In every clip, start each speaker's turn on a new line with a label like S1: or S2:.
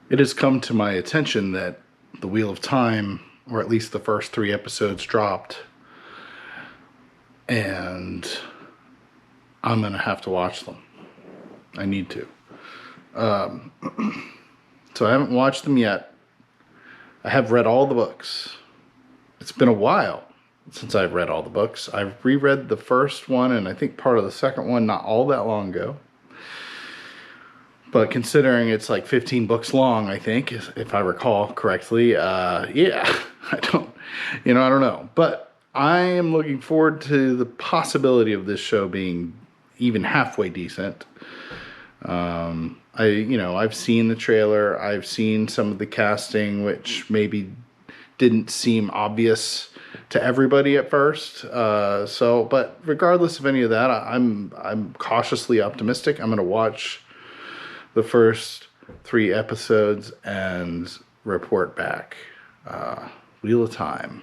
S1: It has come to my attention that the Wheel of Time, or at least the first 3 episodes, dropped, and I'm gonna have to watch them. I need to. So I haven't watched them yet. I have read all the books. It's been a while since I've read all the books. I've reread the first one and I think part of the second one not all that long ago. But considering it's like 15 books long, I think, if I recall correctly, yeah, I don't know. But I am looking forward to the possibility of this show being even halfway decent. I've seen the trailer. I've seen some of the casting, which maybe didn't seem obvious to everybody at first. But regardless of any of that, I'm cautiously optimistic. I'm going to watch the first 3 episodes and report back. Wheel of Time.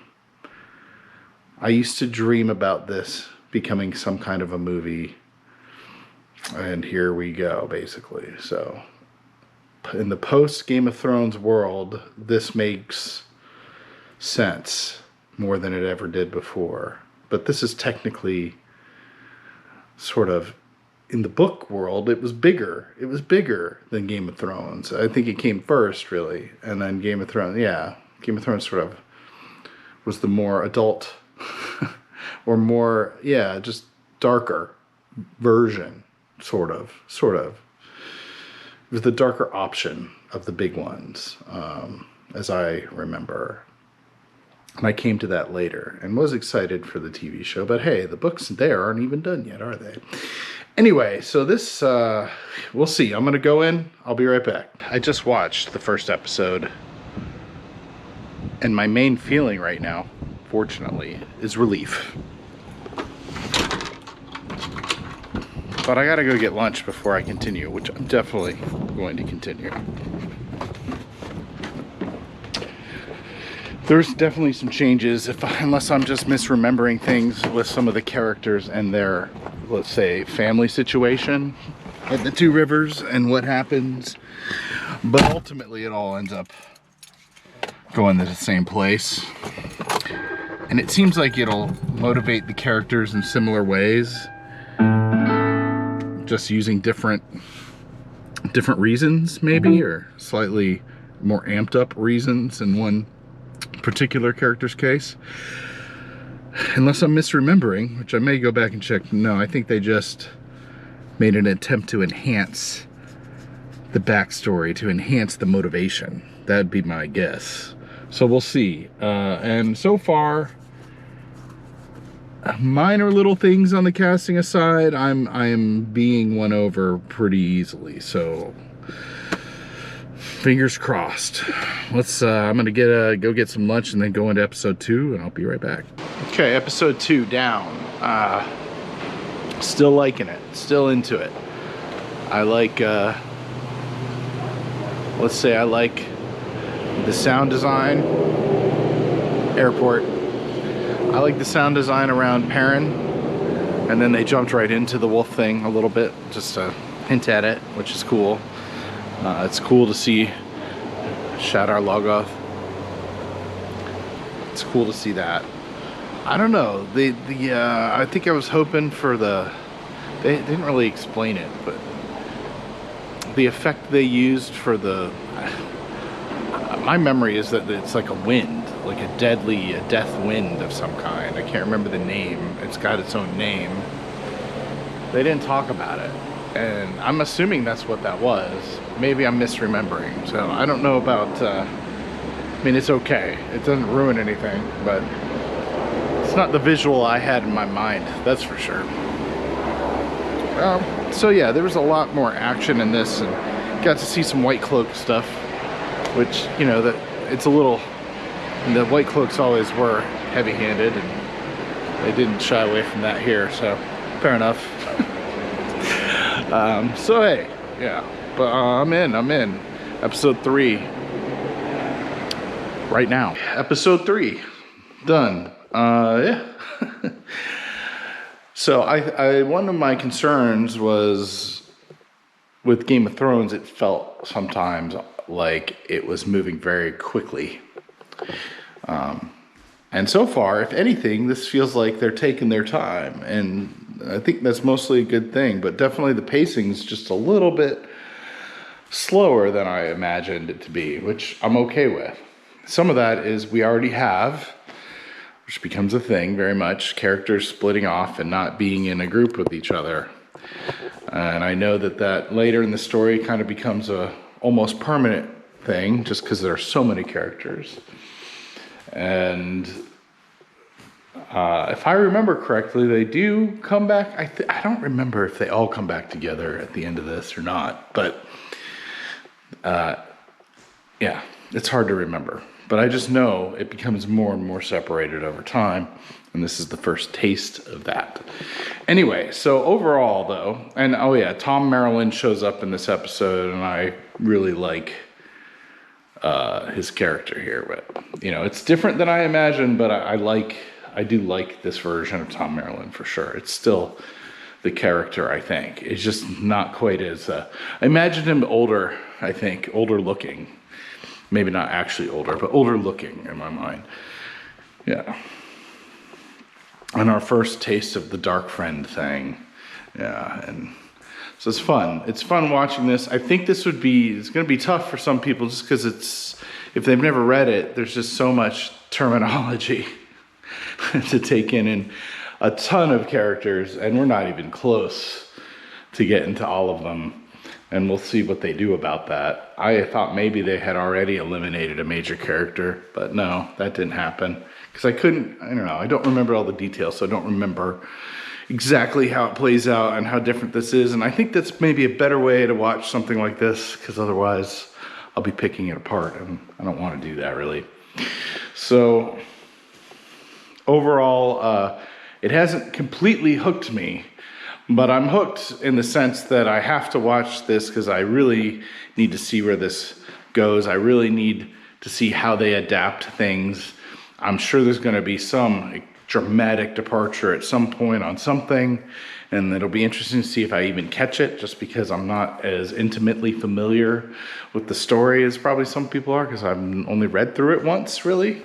S1: I used to dream about this becoming some kind of a movie, and here we go, basically. So, in the post Game of Thrones world, this makes sense more than it ever did before. But this is technically sort of, in the book world, it was bigger. It was bigger than Game of Thrones. I think it came first, really. And then Game of Thrones sort of was the more adult or more, just darker version, sort of. It was the darker option of the big ones, as I remember. And I came to that later and was excited for the TV show. But hey, the books there aren't even done yet, are they? Anyway, so this, we'll see. I'm going to go in. I'll be right back. I just watched the first episode. And my main feeling right now, fortunately, is relief. But I got to go get lunch before I continue, which I'm definitely going to continue. There's definitely some changes, unless I'm just misremembering things with some of the characters and their, let's say, family situation at the 2 Rivers and what happens. But ultimately, it all ends up going to the same place. And it seems like it'll motivate the characters in similar ways, just using different reasons, maybe, or slightly more amped up reasons in one particular character's case. Unless I'm misremembering, which I may go back and check. No, I think they just made an attempt to enhance the backstory, to enhance the motivation. That'd be my guess. So we'll see. And so far, minor little things on the casting aside, I am being won over pretty easily. So fingers crossed. I'm gonna go get some lunch and then go into episode 2, and I'll be right back. Okay, episode 2 down. Still liking it. Still into it. I like, let's say I like the sound design. Airport. I like the sound design around Perrin. And then they jumped right into the wolf thing a little bit, just to hint at it, which is cool. It's cool to see Shadar Logoth. It's cool to see that. I don't know. I think I was hoping for they didn't really explain it, but the effect they used for my memory is that it's like a wind, like a death wind of some kind. I can't remember the name. It's got its own name. They didn't talk about it. And I'm assuming that's what that was. Maybe I'm misremembering. So I don't know about, I mean, it's okay. It doesn't ruin anything, but it's not the visual I had in my mind, that's for sure. So yeah, there was a lot more action in this, and got to see some White Cloak stuff, which, it's a little, the White Cloaks always were heavy-handed, and they didn't shy away from that here, so fair enough. So hey, yeah, but I'm in. Episode 3. Right now. Episode 3. Done. Yeah. So I one of my concerns was with Game of Thrones, it felt sometimes like it was moving very quickly. And so far, if anything, this feels like they're taking their time, and I think that's mostly a good thing, but definitely the pacing's just a little bit slower than I imagined it to be, which I'm okay with. Some of that is we already have, which becomes a thing very much, characters splitting off and not being in a group with each other. And I know that later in the story kind of becomes a almost permanent thing, just because there are so many characters. And if I remember correctly, they do come back. I don't remember if they all come back together at the end of this or not, but yeah, it's hard to remember. But I just know it becomes more and more separated over time, and this is the first taste of that. Anyway, so overall though, and oh yeah, Tom Maryland shows up in this episode, and I really like his character here. But you know, it's different than I imagined, but I do like this version of Tom Maryland for sure. It's still the character, I think. It's just not quite as I imagined him older, I think, older looking. Maybe not actually older, but older looking in my mind. Yeah. And our first taste of the dark friend thing. Yeah, and so it's fun. It's fun watching this. I think it's going to be tough for some people just because if they've never read it, there's just so much terminology to take in, and a ton of characters, and we're not even close to getting to all of them. And we'll see what they do about that. I thought maybe they had already eliminated a major character, but no, that didn't happen. Because I don't know, I don't remember all the details, so I don't remember exactly how it plays out and how different this is. And I think that's maybe a better way to watch something like this, because otherwise I'll be picking it apart, and I don't want to do that really. So overall, it hasn't completely hooked me, but I'm hooked in the sense that I have to watch this because I really need to see where this goes. I really need to see how they adapt things. I'm sure there's going to be some dramatic departure at some point on something, and it'll be interesting to see if I even catch it, just because I'm not as intimately familiar with the story as probably some people are, because I've only read through it once, really.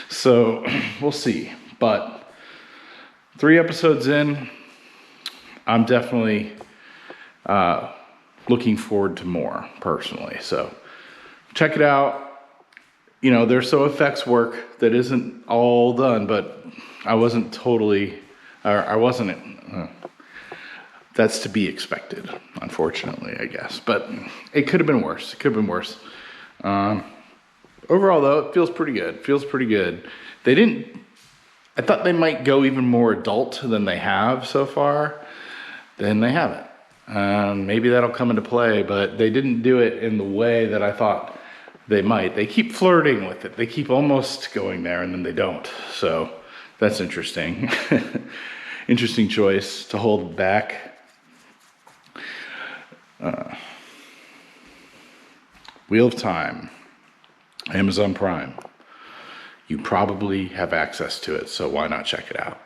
S1: So we'll see. But 3 episodes in, I'm definitely looking forward to more, personally. So check it out. You know, there's some effects work that isn't all done, but that's to be expected, unfortunately, I guess. But it could have been worse. It could have been worse. Overall, though, it feels pretty good. It feels pretty good. I thought they might go even more adult than they have so far. Then they haven't. Maybe that'll come into play, but they didn't do it in the way that I thought they might. They keep flirting with it. They keep almost going there, and then they don't. So that's interesting. Interesting choice to hold back. Wheel of Time, Amazon Prime. You probably have access to it, so why not check it out?